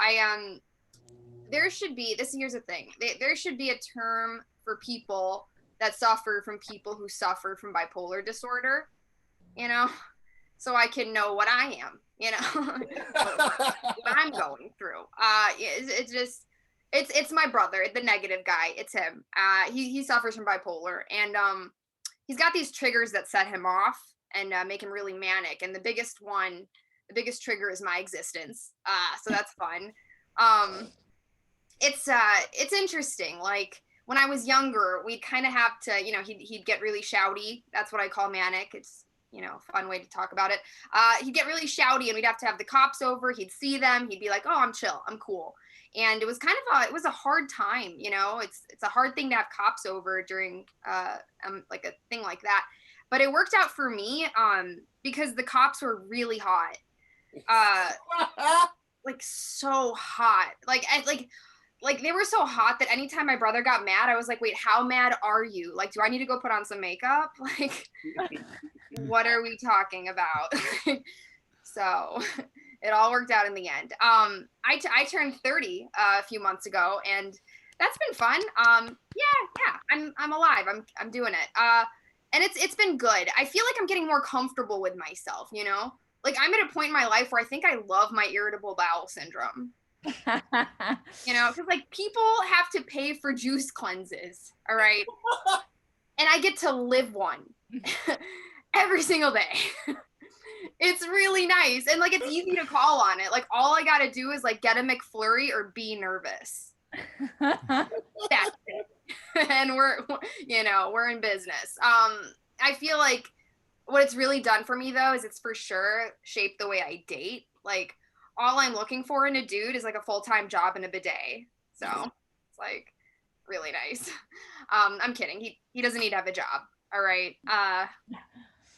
There should be, here's the thing. There should be a term for people that suffer from people who suffer from bipolar disorder, you know, so I can know what I am, you know, what I'm going through. It's my brother, the negative guy. It's him. He suffers from bipolar, and he's got these triggers that set him off and make him really manic. And the biggest trigger is my existence. So that's fun. It's interesting. Like when I was younger, we'd kind of have to, you know, he'd get really shouty. That's what I call manic. It's, you know, a fun way to talk about it. He'd get really shouty and we'd have to have the cops over. He'd see them. He'd be like, oh, I'm chill. I'm cool. And it was kind of it was a hard time, you know, it's a hard thing to have cops over during like a thing like that. But it worked out for me because the cops were really hot. Like so hot. Like they were so hot that anytime my brother got mad, I was like, wait, how mad are you? Like, do I need to go put on some makeup? Like, what are we talking about? So it all worked out in the end. I turned 30 a few months ago, and that's been fun. Yeah, I'm alive. I'm doing it. And it's been good. I feel like I'm getting more comfortable with myself, you know? Like I'm at a point in my life where I think I love my irritable bowel syndrome. You know, because like people have to pay for juice cleanses, all right? And I get to live one every single day. It's really nice. And like it's easy to call on it. Like all I gotta do is like get a McFlurry or be nervous. That's it. And we're in business. I feel like what it's really done for me though is it's for sure shaped the way I date. Like all I'm looking for in a dude is like a full-time job and a bidet. So it's like really nice. I'm kidding. He doesn't need to have a job. All right.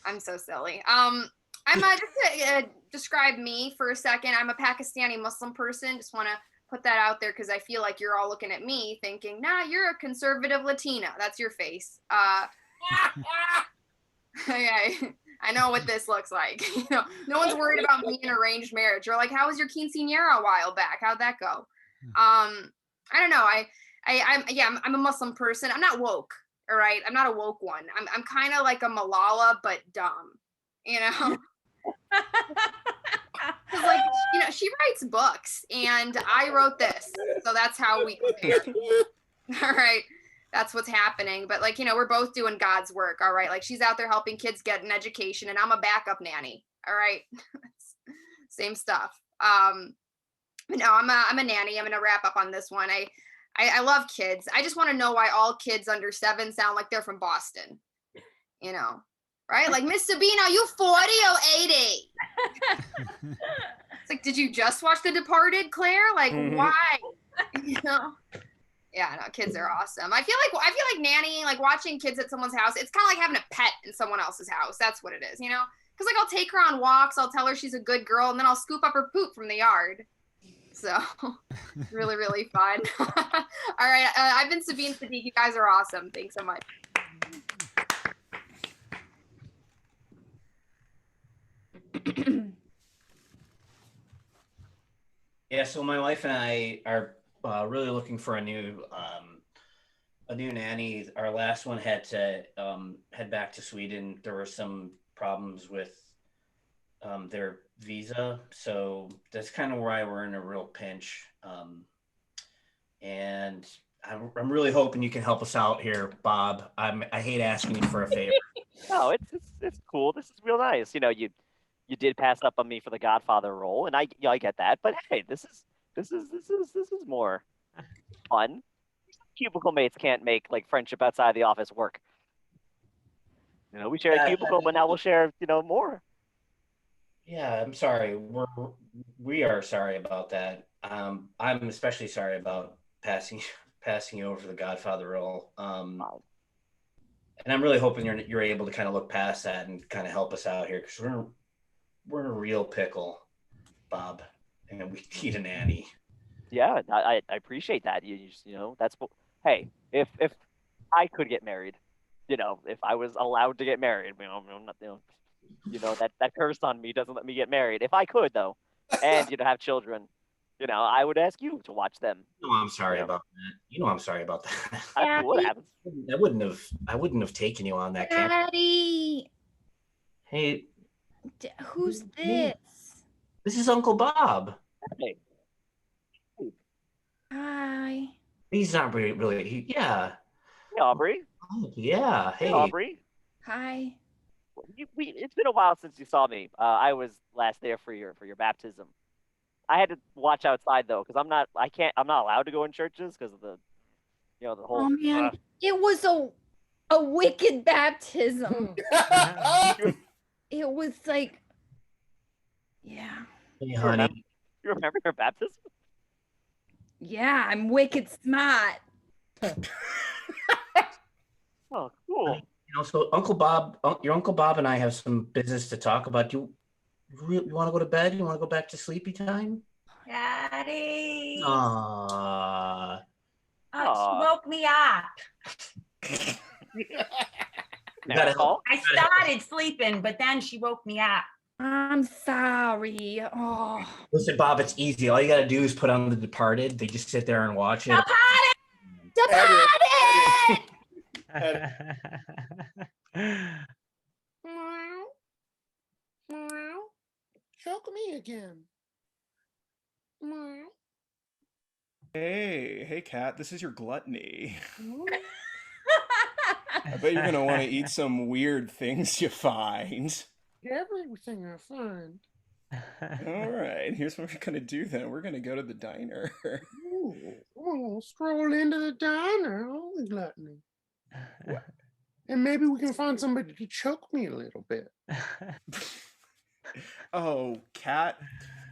I'm so silly. I'm just to describe me for a second. I'm a Pakistani Muslim person. Just want to put that out there because I feel like you're all looking at me thinking, nah, you're a conservative Latina. That's your face. Okay. I know what this looks like. You know, no one's worried about me in arranged marriage. Or like, how was your quinceañera a while back? How'd that go? I don't know. I'm a Muslim person. I'm not woke. All right. I'm not a woke one. I'm kind of like a Malala, but dumb, you know? Like, you know, she writes books and I wrote this. So that's how we compare. All right. That's what's happening. But like, we're both doing God's work. All right. Like she's out there helping kids get an education and I'm a backup nanny. All right. Same stuff. No, I'm a nanny. I'm going to wrap up on this one. I love kids. I just want to know why all kids under 7 sound like they're from Boston, right? Like, Miss Sabeen, are you 40 or 80? It's like, did you just watch The Departed, Claire? Like, why? Yeah, no, kids are awesome. I feel like nannying, like watching kids at someone's house, it's kind of like having a pet in someone else's house. That's what it is, Because like I'll take her on walks, I'll tell her she's a good girl, and then I'll scoop up her poop from the yard. So really, really fun. All right, I've been Sabeen Sadiq. You guys are awesome. Thanks so much. Yeah, so my wife and I are really looking for a new nanny. Our last one had to head back to Sweden. There were some problems with their visa, so that's kind of why we're in a real pinch. And I'm really hoping you can help us out here, Bob. I hate asking you for a favor. No, it's cool. This is real nice. You did pass up on me for the Godfather role, and I get that. But hey, this is more fun. Cubicle mates can't make like friendship outside the office work. We share a cubicle, but now we'll share more. Yeah, I'm sorry. We are sorry about that. I'm especially sorry about passing you over the Godfather role. And I'm really hoping you're able to kind of look past that and kind of help us out here because we're in a real pickle, Bob, and we need a nanny. Yeah, I appreciate that. You just, that's what. Hey, if I could get married, if I was allowed to get married, that curse on me doesn't let me get married. If I could though, and have children, I would ask you to watch them. I'm sorry about that. I'm sorry about that. That's what happens. I wouldn't have taken you on that camp. Daddy, Hey, who's this? This is Uncle Bob. Hey. Hi. He's not really. Yeah. Hey, Aubrey. Oh, yeah. Hey, Aubrey. Hi. It's been a while since you saw me. I was last there for your baptism. I had to watch outside though, because I'm not allowed to go in churches because of the whole. Oh man, it was a wicked baptism. It was like, yeah. Hey, honey. You remember your baptism? Yeah, I'm wicked smart. Oh, cool. So your Uncle Bob and I have some business to talk about. You want to go to bed? You want to go back to sleepy time? Daddy. Aww. She woke me up. I started sleeping, but then she woke me up. I'm sorry. Oh. Listen, Bob, it's easy. All you got to do is put on The Departed. They just sit there and watch it. Departed! Choke me again. Hey, Kat, this is your gluttony. I bet you're gonna want to eat some weird things you find. Everything I find. All right, here's what we're gonna do then. We're gonna go to the diner. Ooh, we'll stroll into the diner. Holy gluttony. And maybe we can find somebody to choke me a little bit. Oh, Kat,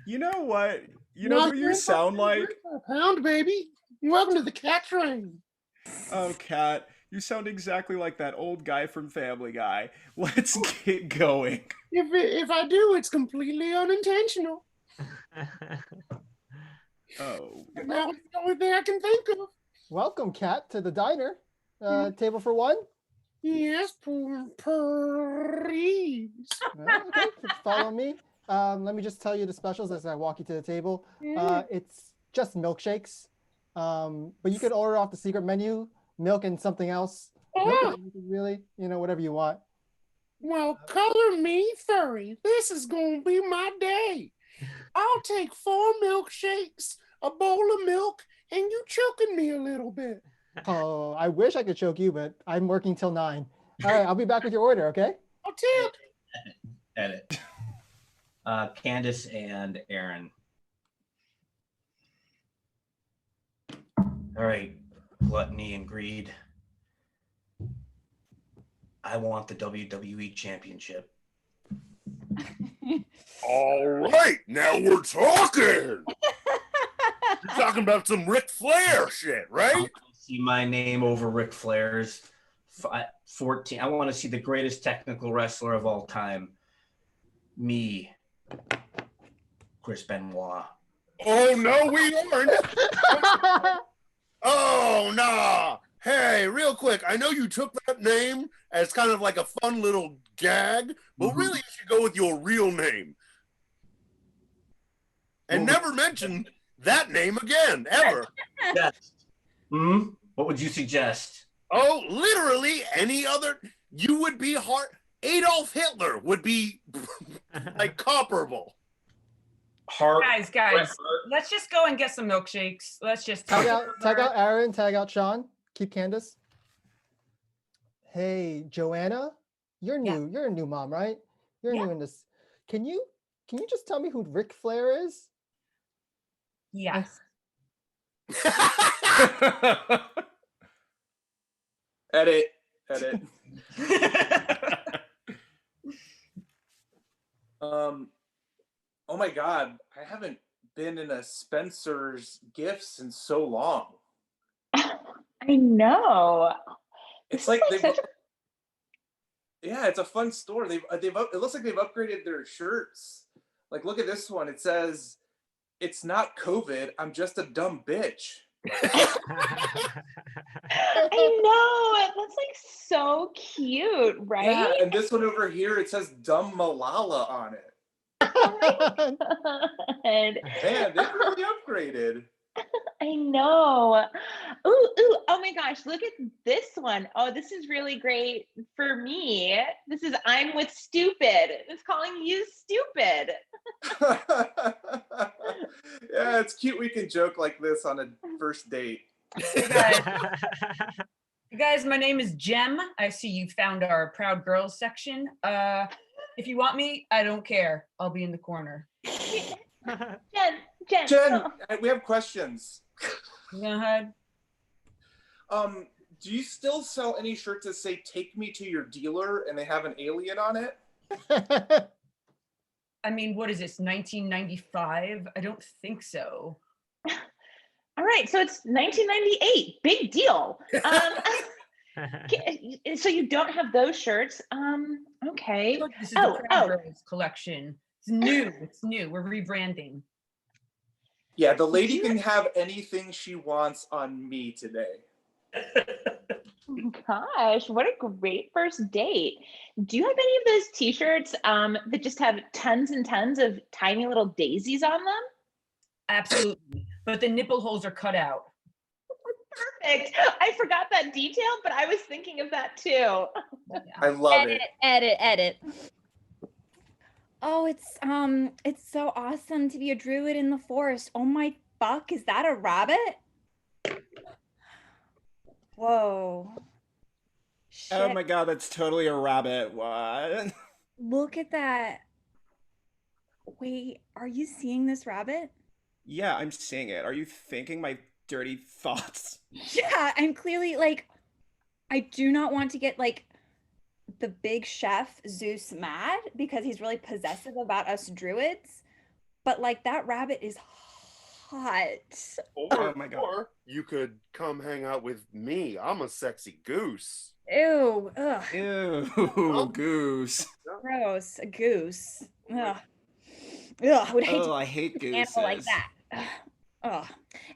you know what? You know who you sound like? Pound, baby. Welcome to the cat train. Oh, Kat, you sound exactly like that old guy from Family Guy. Let's get going. If I do, it's completely unintentional. Oh. Now it's the only thing I can think of. Welcome, Kat, to the diner. Table for one? Yes, please. Okay, follow me. Let me just tell you the specials as I walk you to the table. It's just milkshakes, but you could order off the secret menu, milk and something else. Milk and anything, really, whatever you want. Well, color me furry. This is going to be my day. I'll take 4 milkshakes, a bowl of milk, and you choking me a little bit. Oh, I wish I could choke you, but I'm working till 9. All right, I'll be back with your order, okay? Oh, tip. Edit. Candace and Aaron. All right, gluttony and greed. I want the WWE Championship. All right, now we're talking. You're talking about some Ric Flair shit, right? See my name over Ric Flair's. 14. I want to see the greatest technical wrestler of all time. Me, Chris Benoit. Oh, no, we aren't. Oh, nah. Hey, real quick, I know you took that name as kind of like a fun little gag, but really you should go with your real name. And never mention that name again, ever. Yes. What would you suggest? Oh, literally any other. You would be hard. Adolf Hitler would be like comparable. Guys, let's just go and get some milkshakes. Let's just tag out Aaron, tag out Sean, keep Candace. Hey, Joanna, you're new. You're a new mom, right? You're new in this. Can you just tell me who Ric Flair is? Yes. Edit. Oh my God, I haven't been in a Spencer's Gifts in so long. I know. It's like yeah, it's a fun store. It looks like they've upgraded their shirts. Like, look at this one. It says, "It's not COVID. I'm just a dumb bitch." I know. That's like so cute, right? Yeah, and this one over here, it says "Dumb Malala" on it. God. Man, they really upgraded. I know. Ooh, oh my gosh, look at this one. Oh, this is really great for me. This is I'm with stupid. It's calling you stupid. Yeah, it's cute we can joke like this on a first date. You guys, my name is Jem. I see you found our Proud Girls section. If you want me, I don't care. I'll be in the corner. Jen, we have questions. Go ahead. Do you still sell any shirts that say "Take me to your dealer" and they have an alien on it? I mean, what is this, 1995? I don't think so. All right, so it's 1998. Big deal. So you don't have those shirts. Okay. Look, this is the Proud Girls collection. It's new. It's new. We're rebranding. Yeah, the lady can have anything she wants on me today. Gosh, what a great first date. Do you have any of those t-shirts that just have tons and tons of tiny little daisies on them? Absolutely. But the nipple holes are cut out. Perfect. I forgot that detail, but I was thinking of that too. I love it. Edit. Oh, it's so awesome to be a druid in the forest. Oh my fuck, is that a rabbit? Whoa. Shit. Oh my God, that's totally a rabbit. What? Look at that. Wait, are you seeing this rabbit? Yeah, I'm seeing it. Are you thinking my dirty thoughts? Yeah, I'm clearly like, I do not want to get like the big chef Zeus mad because he's really possessive about us druids, but like that rabbit is hot. Oh my God. Or you could come hang out with me. I'm a sexy goose. Ew. Ugh. Ew, goose. Gross. A goose. Ugh. Ugh. I would hate to I hate be an animal like gooses. that. Ugh.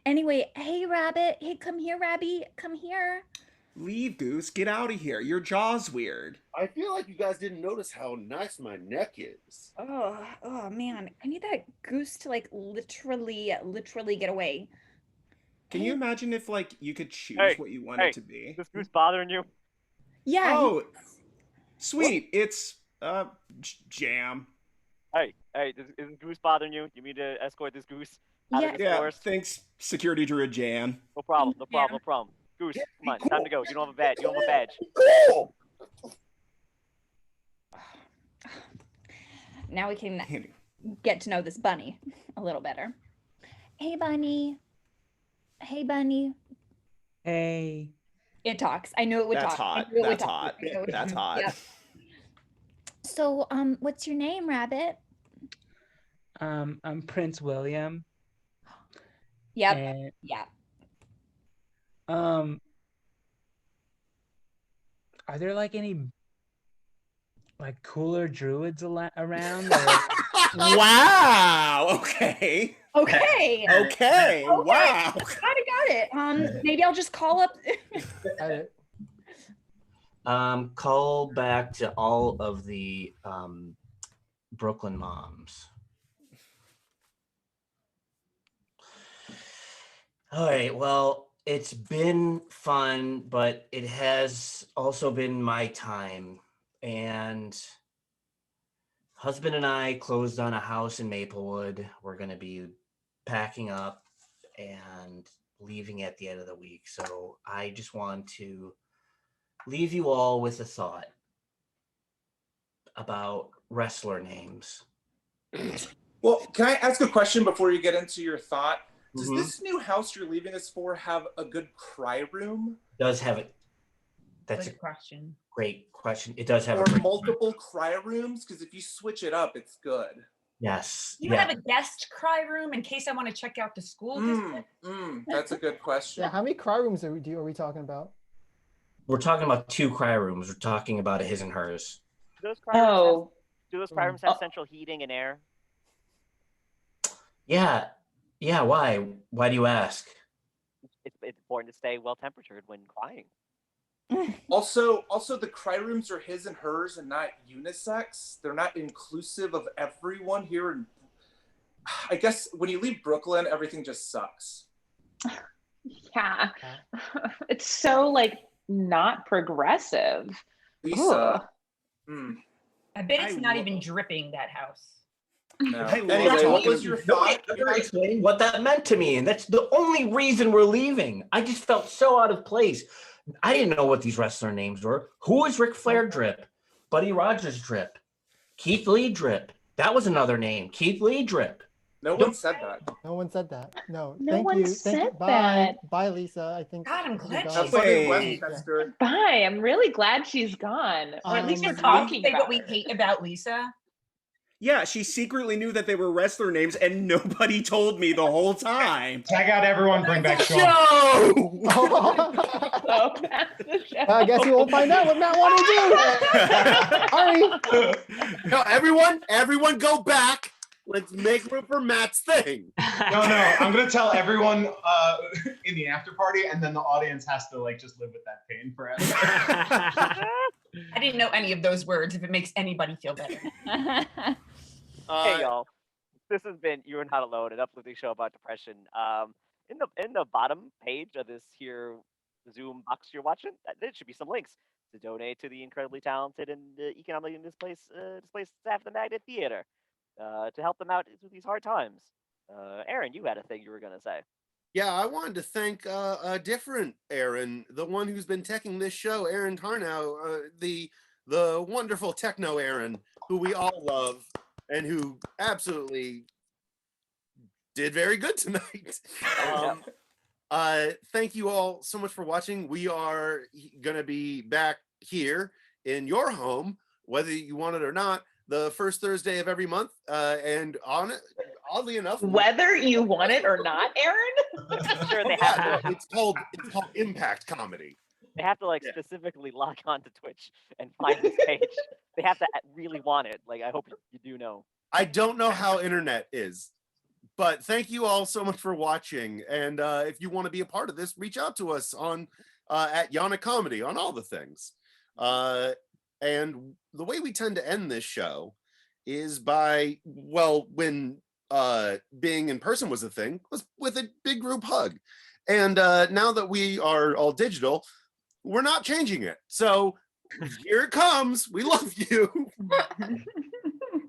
Anyway, hey rabbit. Hey, come here, Rabby. Come here. Leave, goose. Get out of here. Your jaw's weird. I feel like you guys didn't notice how nice my neck is. Oh man. I need that goose to like literally get away. Can you imagine if like you could choose what you want it to be? Is this goose bothering you? Yeah. Oh, sweet. It's jam. Hey, is this goose bothering you? You mean to escort this goose out of this Yeah. forest? Thanks, security druid Jan. No problem. Goose, come on, time to go. You don't have a badge. You don't have a badge. Cool. Now we can get to know this bunny a little better. Hey, bunny. Hey, bunny. Hey. It talks. I knew it would That's talk. I hot. knew it would That's talk. hot. I knew it would That's talk. hot. Yep. So, what's your name, Rabbit? I'm Prince William. Yep. And, yeah. Are there like any like cooler druids around? Wow. Okay. Okay. Okay. Wow. Got it. Maybe I'll just call up. Call back to all of the Brooklyn moms. All right, well, it's been fun, but it has also been my time. And husband and I closed on a house in Maplewood. We're going to be packing up and leaving at the end of the week. So I just want to leave you all with a thought about wrestler names. Well, can I ask a question before you get into your thought? Does Mhm. this new house you're leaving us for have a good cry room? Does have it. That's Good question. great question. It does have Or a great, multiple cry rooms? Because if you switch it up, it's good. yes. You Yeah. have a guest cry room in case I want to check out the school district. That's a good question. Yeah, how many cry rooms are we talking about? We're talking about 2 cry rooms. We're talking about a his and hers. Do those cry rooms Oh. do those cry rooms have central heating and air? Yeah. Yeah. Why? Why do you ask? It's important to stay well temperatured when crying. Also, the cry rooms are his and hers and not unisex. They're not inclusive of everyone here. And I guess when you leave Brooklyn, everything just sucks. Yeah. It's so like not progressive. Lisa. I bet it's not even dripping, that house. No. I love Anyway, what talking was to your you. thought? Nobody ever explained what that meant to me, and that's the only reason we're leaving. I just felt so out of place. I didn't know what these wrestler names were. Who is Ric Flair Drip? Buddy Rogers Drip? Keith Lee Drip? That was another name. Keith Lee Drip. No one said that. No one said that. No. No Thank one you. Thank you. said Bye. that. Bye, Lisa. I think. God, I'm you're glad gone. Have fun in Westchester. Bye. I'm really glad she's gone. Or at least we're Um, talking Say about what we her. hate about Lisa. Yeah, she secretly knew that they were wrestler names, and nobody told me the whole time. Tag out everyone, bring back Sean. So that's the show. I guess you won't find out what Matt wanted to do. Sorry. No, everyone go back. Let's make room for Matt's thing. No, I'm gonna tell everyone in the after party, and then the audience has to like just live with that pain forever. I didn't know any of those words. If it makes anybody feel better. Hey y'all, this has been You're Not Alone, an uplifting show about depression. In the bottom page of this here Zoom box you're watching, there should be some links to donate to the incredibly talented and economically displaced staff of the Magnet Theater to help them out through these hard times. Aaron, you had a thing you were gonna say. Yeah, I wanted to thank a different Aaron, the one who's been teching this show, Aaron Tarnow, the wonderful techno Aaron, who we all love and who absolutely did very good tonight. Thank you all so much for watching. We are gonna be back here in your home, whether you want it or not, the first Thursday of every month. And oddly enough, Whether you want it or not, Aaron. I'm sure they have to. it's called Impact Comedy. They have to like specifically log on to Twitch and find this page. They have to really want it. Like I hope you do know. I don't know how internet is, but thank you all so much for watching. And if you want to be a part of this, reach out to us on at YANA Comedy on all the things. And the way we tend to end this show is by, well, when being in person was a thing, was with a big group hug. And now that we are all digital, we're not changing it. So here it comes. We love you.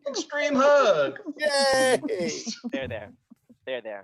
Extreme hug. Yay. They're there.